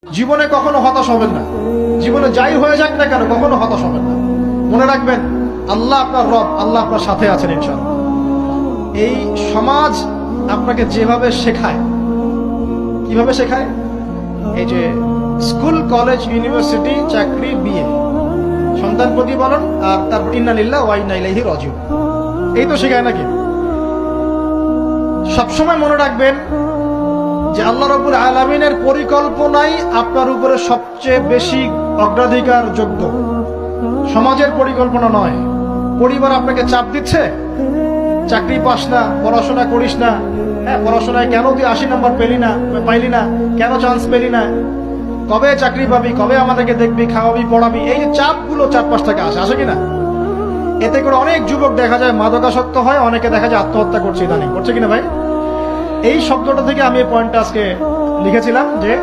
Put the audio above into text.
জীবনে কখনো হতাশ হবেন না। জীবনে যাই হয়ে যাক না কেন কখনো হতাশ হবেন না। মনে রাখবেন আল্লাহ আপনার রব, আল্লাহ আপনার সাথে আছেন ইনশাআল্লাহ। এই সমাজ আপনাকে যেভাবে শেখায়, কিভাবে শেখায়, এই যে স্কুল, কলেজ, ইউনিভার্সিটি, চাকরি, বিয়ে, সন্তান প্রতিপালন, আর তারপর ইন্না লিল্লাহি ওয়া ইন্না ইলাইহি রাজিউন, এই তো শেখায় নাকি? সবসময় মনে রাখবেন যে আল্লাহ রাব্বুল আলামিনের পরিকল্পনাই আপনার উপরে সবচেয়ে বেশি অগ্রাধিকার যোগ্য, সমাজের পরিকল্পনা নয়। পরিবার আপনাকে চাপ দিচ্ছে, চাকরি পাস না, পড়াশোনা করিস না, পড়াশোনায় কেন তুই 80 নম্বর পাইলি না, কেন চান্স পেলি না, কবে চাকরি পাবি, কবে আমাদেরকে দেখবি, খাওয়াবি, পড়াবি, এই যে চাপগুলো চারপাশ থেকে আসে কিনা, এতে করে অনেক যুবক দেখা যায় মাদকাসক্ত হয়, অনেকে দেখা যায় আত্মহত্যা করছে, ইদানিং করছে কিনা ভাই? এই শব্দটা থেকে আমি এই পয়েন্টটা আজকে লিখেছিলাম যে